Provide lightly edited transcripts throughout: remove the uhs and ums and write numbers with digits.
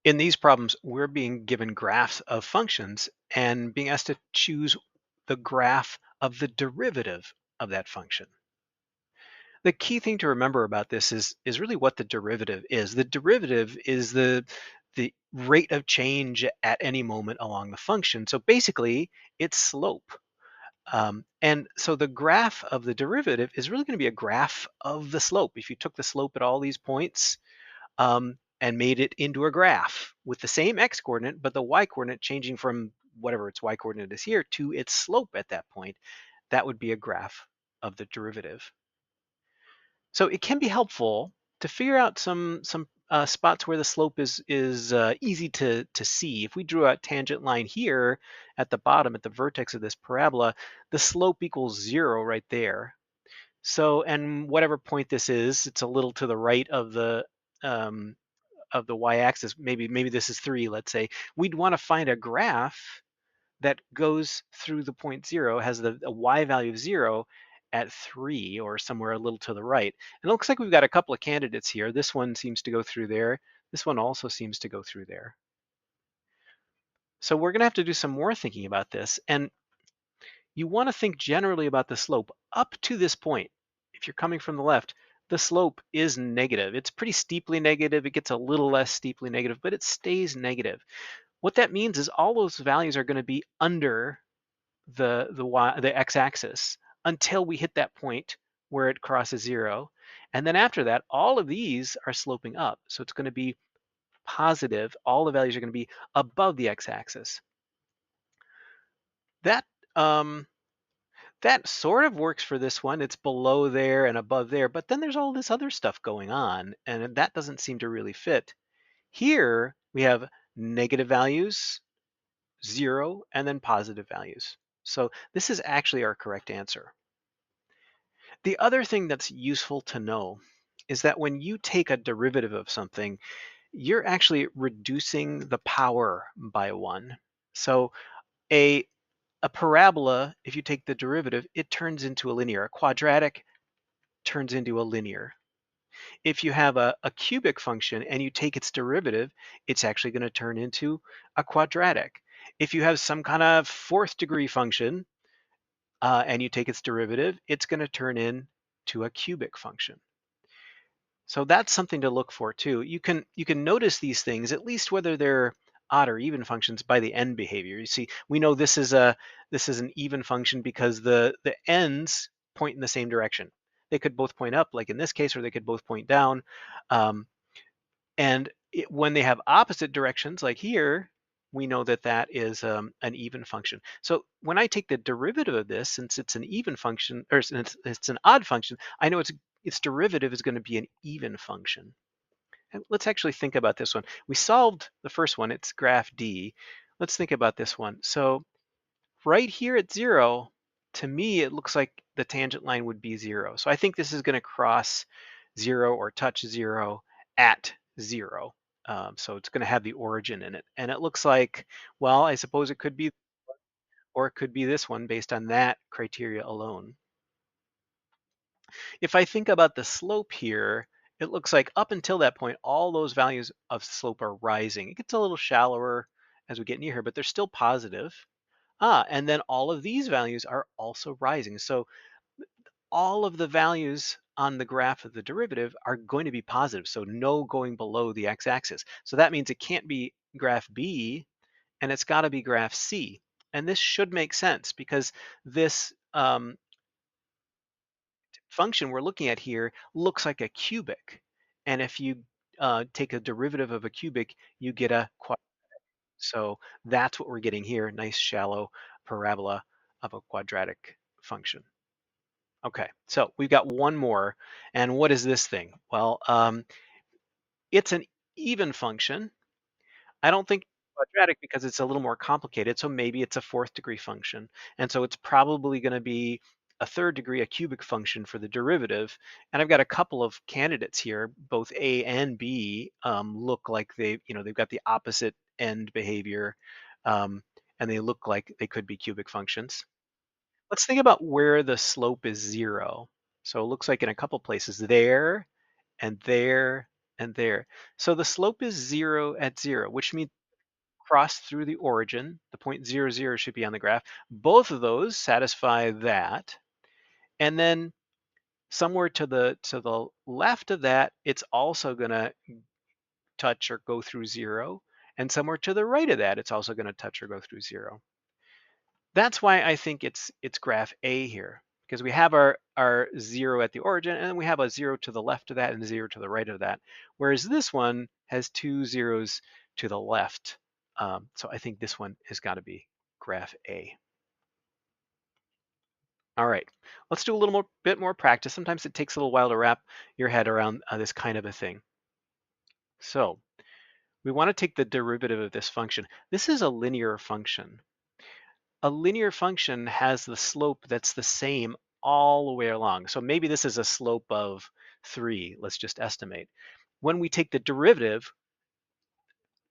In these problems, we're being given graphs of functions and being asked to choose the graph of the derivative of that function. The key thing to remember about this is really what the derivative is. The derivative is the rate of change at any moment along the function. So basically, it's slope. And so the graph of the derivative is really going to be a graph of the slope. If you took the slope at all these points, and made it into a graph with the same x coordinate, but the y coordinate changing from whatever its y coordinate is here to its slope at that point, that would be a graph of the derivative. So it can be helpful to figure out some spots where the slope is easy to see. If we drew a tangent line here at the bottom, at the vertex of this parabola, the slope equals 0 right there. So, and whatever point this is, it's a little to the right um, of the y-axis. Maybe this is 3, let's say. We'd want to find a graph that goes through the point 0, has a y value of 0 at 3 or somewhere a little to the right. And it looks like we've got a couple of candidates here. This one seems to go through there. This one also seems to go through there. So we're going to have to do some more thinking about this. And you want to think generally about the slope up to this point. If you're coming from the left, the slope is negative. It's pretty steeply negative. It gets a little less steeply negative, but it stays negative. What that means is all those values are going to be under the x-axis until we hit that point where it crosses 0. And then after that, all of these are sloping up. So it's going to be positive. All the values are going to be above the x-axis. That um, that sort of works for this one. It's below there and above there, but then there's all this other stuff going on, and that doesn't seem to really fit. Here we have negative values, 0, and then positive values. So this is actually our correct answer. The other thing that's useful to know is that when you take a derivative of something, you're actually reducing the power by 1. So a a parabola, if you take the derivative, it turns into a linear. A quadratic turns into a linear. If you have a cubic function and you take its derivative, it's actually going to turn into a quadratic. If you have some kind of fourth degree function and you take its derivative, it's going to turn into a cubic function. So that's something to look for too. You can notice these things, at least whether they're odd or even functions, by the end behavior. You see, we know this is an even function because the ends point in the same direction. They could both point up, like in this case, or they could both point down. Um, and when they have opposite directions, like here, we know that that is an even function. So when I take the derivative of this, since it's an even function, or since it's an odd function, I know its derivative is going to be an even function. And let's actually think about this one. We solved the first one, it's graph D. Let's think about this one. So right here at 0, to me, it looks like the tangent line would be 0. So I think this is going to cross 0 or touch 0 at 0. So it's going to have the origin in it. And it looks like, well, I suppose it could be, or it could be this one based on that criteria alone. If I think about the slope here, it looks like up until that point, all those values of slope are rising. It gets a little shallower as we get near here, but they're still positive. And then all of these values are also rising. So all of the values on the graph of the derivative are going to be positive. So no going below the x-axis. So that means it can't be graph B, and it's got to be graph C. And this should make sense because this function we're looking at here looks like a cubic. And if you take a derivative of a cubic, you get a quadratic. So that's what we're getting here, nice shallow parabola of a quadratic function. Okay, so we've got one more. And what is this thing? Well, it's an even function. I don't think quadratic because it's a little more complicated. So maybe it's a fourth degree function. And so it's probably going to be a third degree, a cubic function for the derivative. And I've got a couple of candidates here, both A and B look like they've got the opposite end behavior. And they look like they could be cubic functions. Let's think about where the slope is 0. So it looks like in a couple places there and there and there. So the slope is 0 at 0, which means cross through the origin. The point 0, 0 should be on the graph. Both of those satisfy that. And then somewhere to the left of that, it's also going to touch or go through 0. And somewhere to the right of that, it's also going to touch or go through 0. That's why I think it's graph A here, because we have our 0 at the origin, and then we have a 0 to the left of that and a 0 to the right of that. Whereas this one has two zeros to the left. So I think this one has got to be graph A. All right, let's do a little bit more practice. Sometimes it takes a little while to wrap your head around this kind of a thing. So we want to take the derivative of this function. This is a linear function. A linear function has the slope that's the same all the way along. So maybe this is a slope of 3, let's just estimate. When we take the derivative,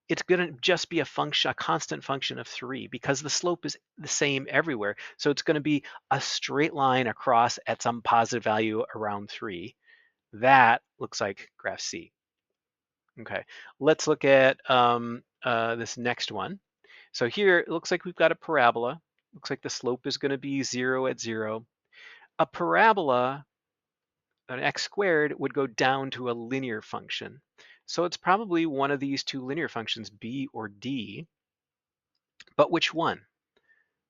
it's going to just be a function, a constant function of 3, because the slope is the same everywhere. So it's going to be a straight line across at some positive value around 3. That looks like graph C. Okay, let's look at this next one. So here it looks like we've got a parabola. Looks like the slope is going to be 0 at 0. A parabola, an x squared, would go down to a linear function. So it's probably one of these two linear functions, b or d. But which one?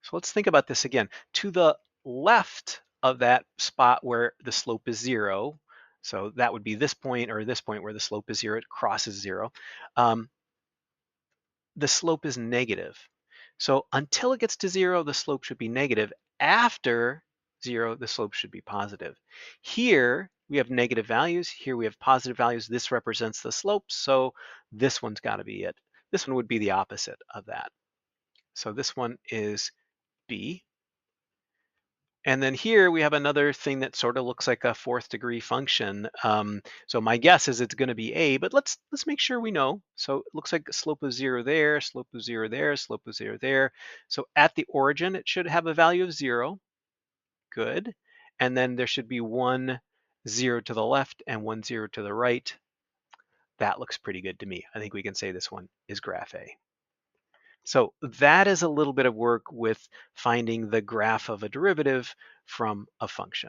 So let's think about this again. To the left of that spot where the slope is 0, so that would be this point or this point where the slope is 0, it crosses 0. The slope is negative. So until it gets to 0, the slope should be negative. After 0, the slope should be positive. Here we have negative values. Here we have positive values. This represents the slope. So this one's got to be it. This one would be the opposite of that. So this one is B. And then here we have another thing that sort of looks like a fourth degree function. So my guess is it's going to be A, but let's make sure we know. So it looks like slope of 0 there, slope of 0 there, slope of 0 there. So at the origin, it should have a value of 0. Good. And then there should be 1 0 to the left and 1 0 to the right. That looks pretty good to me. I think we can say this one is graph A. So that is a little bit of work with finding the graph of a derivative from a function.